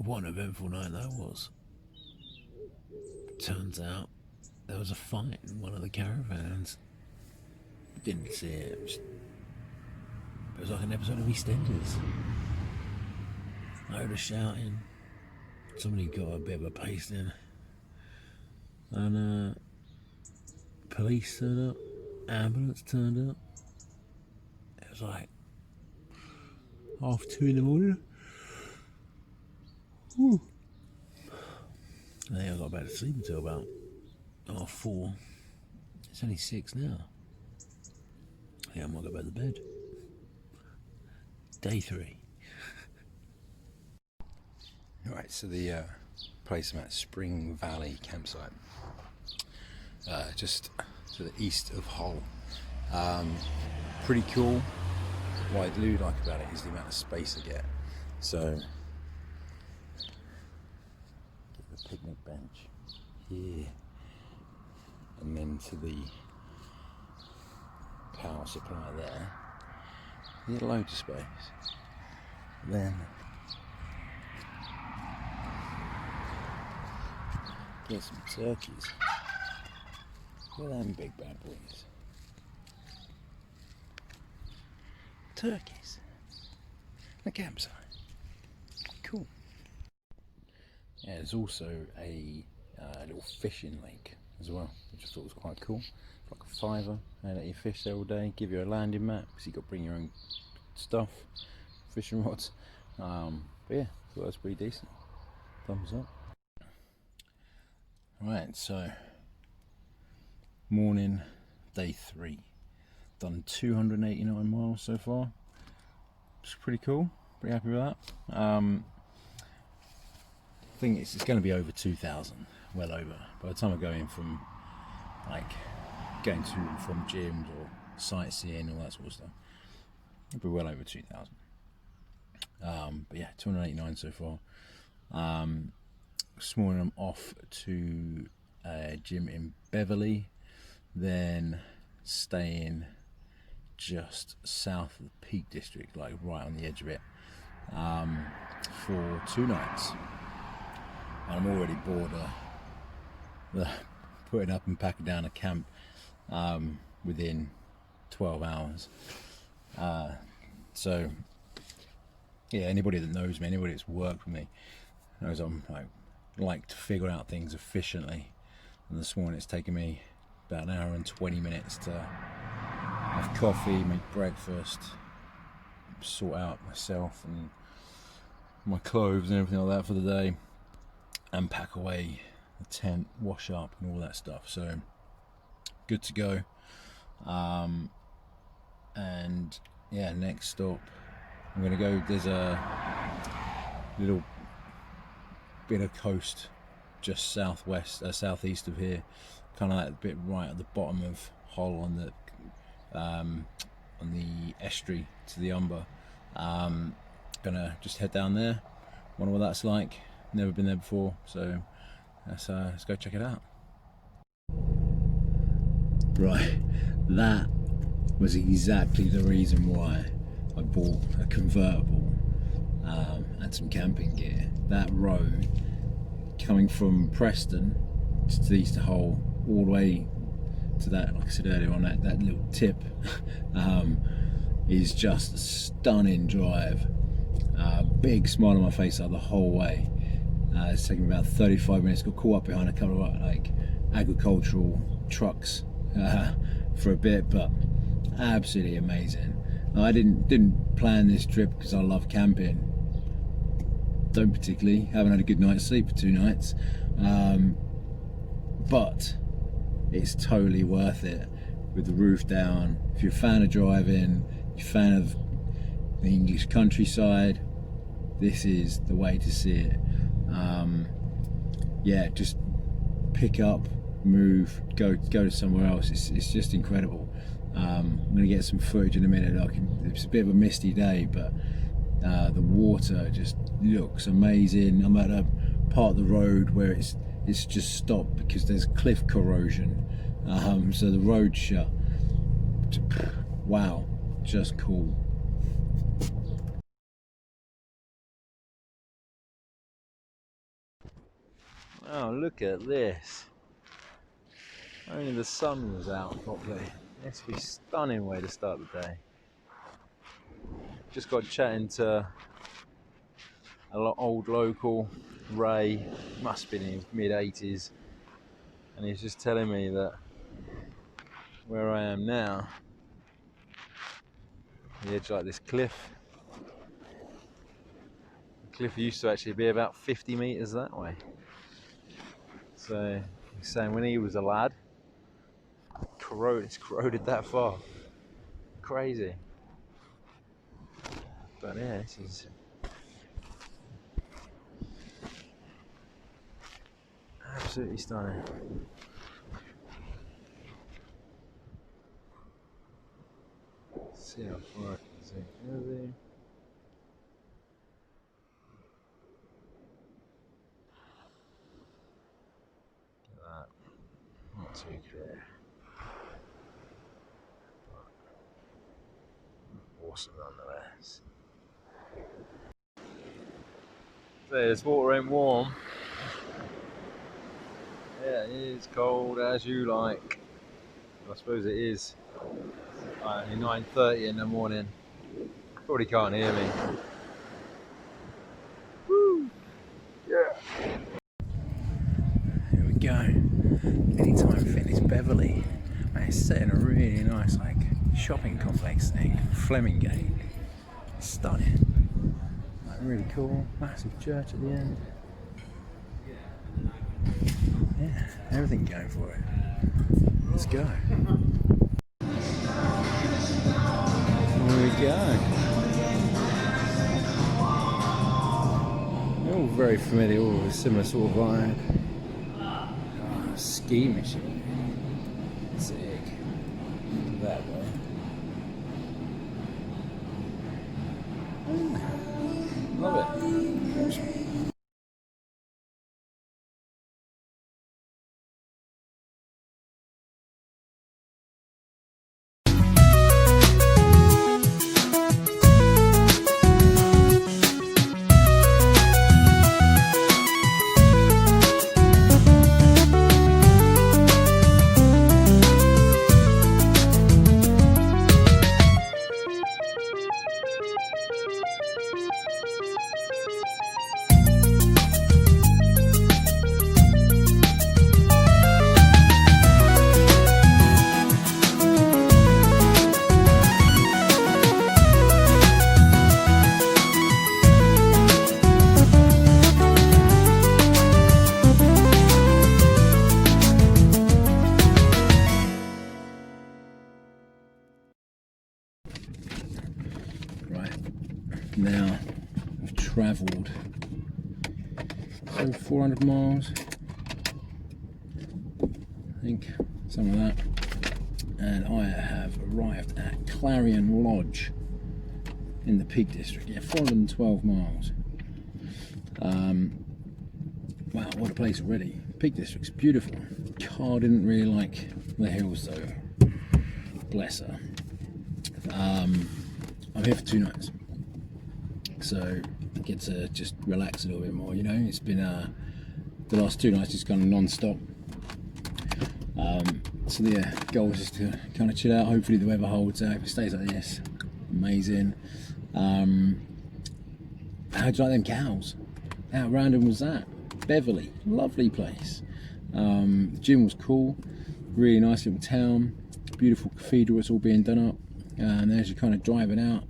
What an eventful night that was. Turns out there was a fight in one of the caravans. Didn't see it. It was like an episode of EastEnders. I heard a shouting. Somebody got a bit of a pasting. And police turned up. Ambulance turned up. It was like 2:30 in the morning. Whew. I think I got back to sleep until about 4. It's only 6 now. I think I might go back to bed. Day 3. Right, so the place I'm at, Spring Valley campsite, just to the east of Hull. Pretty cool. What I do like about it is the amount of space I get. So, get the picnic bench here, and then to the power supply there. You get loads of space. Then get some turkeys. Look at them big bad boys. Turkeys. The campsite. Cool. Yeah, there's also a little fishing lake as well, which I thought was quite cool. It's like a £5, and let you fish there all day. Give you a landing mat, because you've got to bring your own stuff, fishing rods. But yeah, I thought that was pretty decent. Thumbs up. Right, so morning, day 3. Done 289 miles so far. It's pretty cool. Pretty happy with that. I think it's going to be over 2,000, well over. By the time I go in from like going to and from gyms or sightseeing, all that sort of stuff, it'll be well over 2,000. But yeah, 289 so far. This morning I'm off to a gym in Beverley, then staying just south of the Peak District, like right on the edge of it, for 2 nights. And I'm already bored of putting up and packing down a camp within 12 hours. So yeah, anybody that knows me, anybody that's worked with me, knows I'm like to figure out things efficiently. And this morning it's taken me about an hour and 20 minutes to have coffee, make breakfast, sort out myself and my clothes and everything like that for the day, and pack away the tent, wash up and all that stuff. So good to go. And yeah, next stop I'm gonna go, there's a little bit of coast just southeast of here, kind of like a bit right at the bottom of Hull on the estuary to the Humber. Gonna just head down there, wonder what that's like. Never been there before, so let's go check it out. Right, that was exactly the reason why I bought a convertible and some camping gear. That road coming from Preston to the east of Hull all the way to that, like I said earlier on, that little tip is just a stunning drive. Big smile on my face the whole way. It's taken me about 35 minutes. Got caught up behind a couple of like agricultural trucks for a bit, but absolutely amazing. I didn't plan this trip because I love camping. Don't particularly. Haven't had a good night's sleep for 2 nights, but it's totally worth it with the roof down. If you're a fan of driving, if you're a fan of the English countryside, this is the way to see it. Yeah, just pick up, move, go to somewhere else. It's just incredible. I'm going to get some footage in a minute. It's a bit of a misty day, but the water just looks amazing. I'm at a part of the road where it's just stopped because there's cliff corrosion, so the road's shut. Wow, just cool. Oh, look at this. Only the sun was out properly. This would be a stunning way to start the day. Just got chatting to old local, Ray, must have been in his mid-80s, and he's just telling me that where I am now, the edge like this cliff. The cliff used to actually be about 50 metres that way. So he's saying when he was a lad, it's corroded that far. Crazy. But yeah, this is absolutely stunning. Let's see how far I can see. Anything? Look at that. Not too clear. But awesome nonetheless. So this water ain't warm. Yeah, it is cold as you like. I suppose it is only 9:30 in the morning. Probably can't hear me. Woo! Yeah. Here we go. Anytime Fitness Beverly. Man, it's set in a really nice shopping complex thing. Flemingate. Stunning. Really cool. Massive church at the end. Yeah, everything going for it. Let's go. Here we go. They're all very familiar, all with a similar sort of vibe. Oh, ski machine. Sick. That way. Love it. Now I've travelled over 400 miles, I think, something like that, and I have arrived at Clarion Lodge in the Peak District. Yeah, 412 miles. Wow, what a place already. Peak District's beautiful. Car didn't really like the hills though, bless her. I'm here for 2 nights. So I get to just relax a little bit more, you know. It's been the last 2 nights just kind of non-stop. So the goal is just to kind of chill out. Hopefully the weather holds out. If it stays like this, amazing. How'd you like them cows? How random was that? Beverly, lovely place. The gym was cool, really nice little town, beautiful cathedral. It's all being done up, and as you're kind of driving out,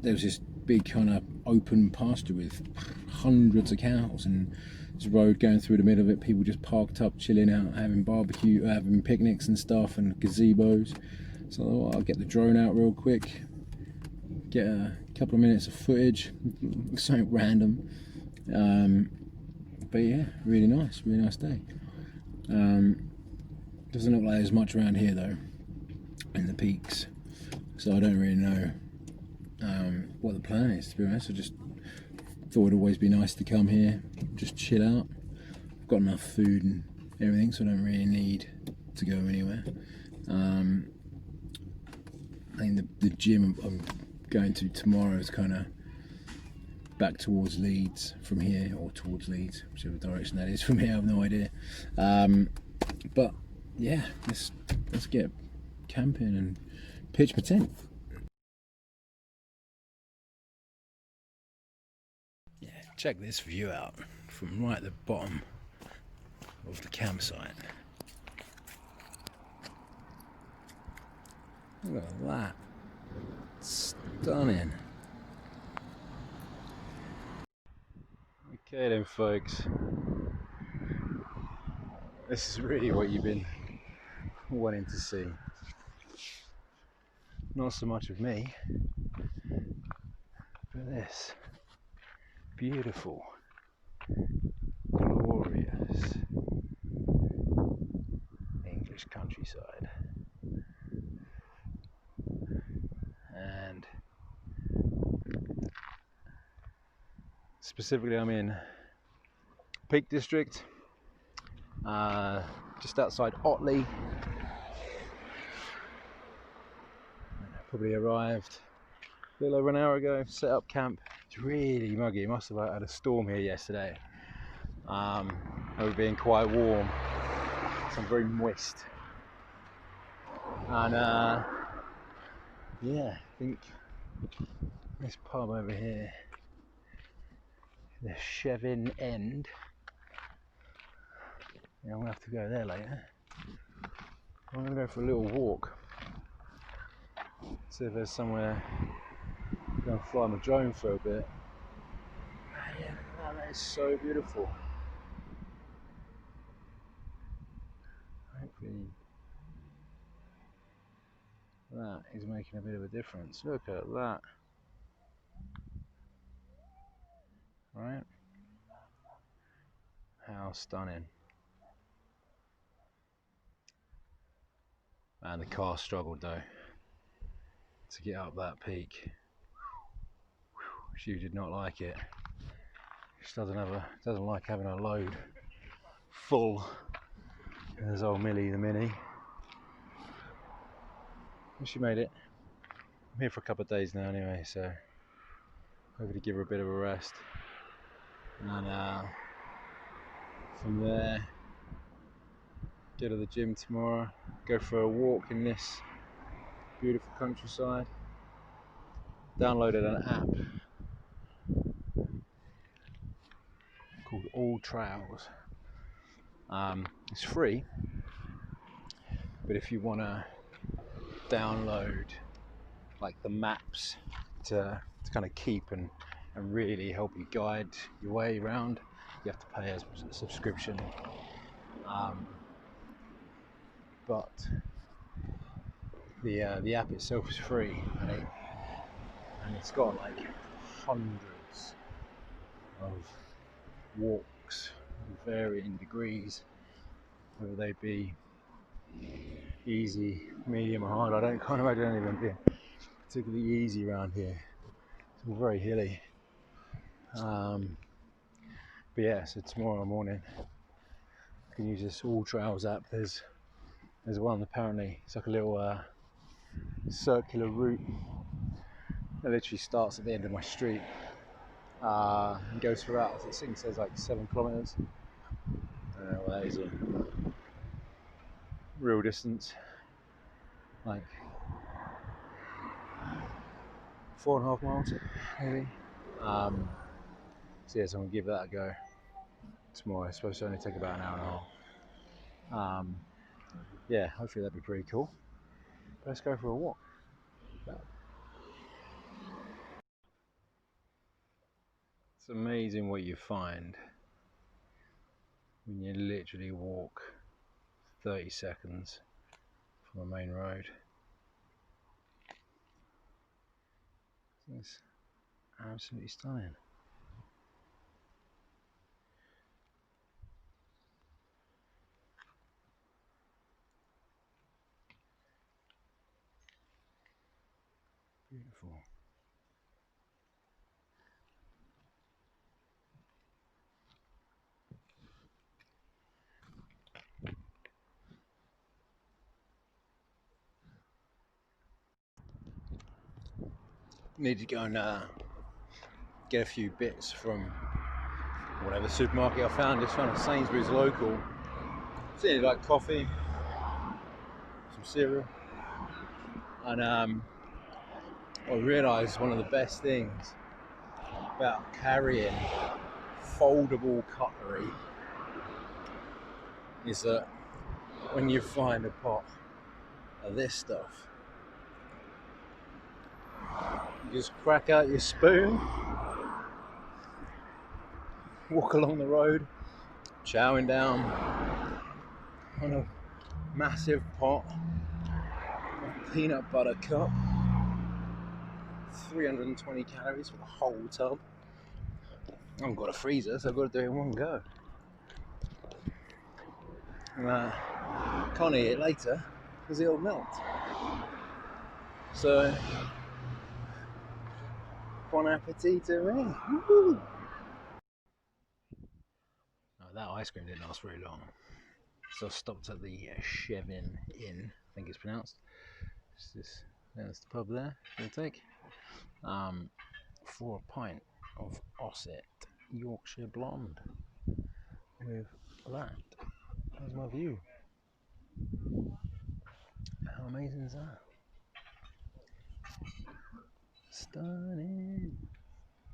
there was this big kind of open pasture with hundreds of cows, and there's a road going through the middle of it. People just parked up, chilling out, having barbecue, having picnics and stuff, and gazebos. So I thought, I'll get the drone out real quick, get a couple of minutes of footage, something random. But yeah, really nice day. Doesn't look like there's much around here though, in the peaks, so I don't really know what the plan is, to be honest. I just thought it'd always be nice to come here, just chill out. I've got enough food and everything, so I don't really need to go anywhere. I think the gym I'm going to tomorrow is kind of back towards Leeds from here, or towards Leeds, whichever direction that is from here. I have no idea. But yeah, let's get camping and pitch my tent. Yeah, check this view out from right at the bottom of the campsite. Look at that. Stunning. Okay then folks, this is really what you've been wanting to see. Not so much of me, but this beautiful, glorious English countryside. And specifically I'm in Peak District, just outside Otley. Probably arrived a little over an hour ago, set up camp. It's really muggy, must have had a storm here yesterday. It was being quite warm, so I'm very moist. And yeah, I think this pub over here, the Chevin End, yeah, I'm gonna have to go there later. I'm gonna go for a little walk, see if there's somewhere I'm gonna fly my drone for a bit. Yeah, that is so beautiful. Hopefully that is making a bit of a difference. Look at that. Right? How stunning. And the car struggled though to get up that peak. She did not like it. She doesn't like having a load full. And there's old Millie the Mini. And she made it. I'm here for a couple of days now anyway, so hopefully give her a bit of a rest. And from there, go to the gym tomorrow, go for a walk in this beautiful countryside. Downloaded an app called All Trails. It's free, but if you want to download like the maps to kind of keep and really help you guide your way around, you have to pay a subscription. But the app itself is free, and it's got like hundreds of walks of varying degrees, whether they be easy, medium or hard. I can't imagine any of them being particularly easy around here. It's all very hilly. But yeah, so tomorrow morning you can use this All Trails app. There's one apparently, it's like a little circular route that literally starts at the end of my street and goes for about, I think it says like 7 kilometers. I don't know what that is in real distance, like 4.5 miles maybe. So yeah, so I'm gonna give that a go tomorrow. It's supposed to only take about an hour and a half. Yeah, hopefully that'd be pretty cool. But let's go for a walk. It's amazing what you find when you literally walk 30 seconds from the main road. It's absolutely stunning. Beautiful. Need to go and get a few bits from whatever supermarket I found. Just found a Sainsbury's local. It's really like coffee, some cereal, and I realised one of the best things about carrying foldable cutlery is that when you find a pot of this stuff, you just crack out your spoon, walk along the road, chowing down on a massive pot of peanut butter cup, 320 calories for the whole tub. I haven't got a freezer, so I've got to do it in one go. And can't eat it later because it'll melt. So, bon appetit to me. Woo-hoo. Oh, that ice cream didn't last very long. So I stopped at the Chevin Inn, I think it's pronounced. There's the pub there, we'll take. For a pint of Osset Yorkshire Blonde. With that, there's my view. How amazing is that? Stunning.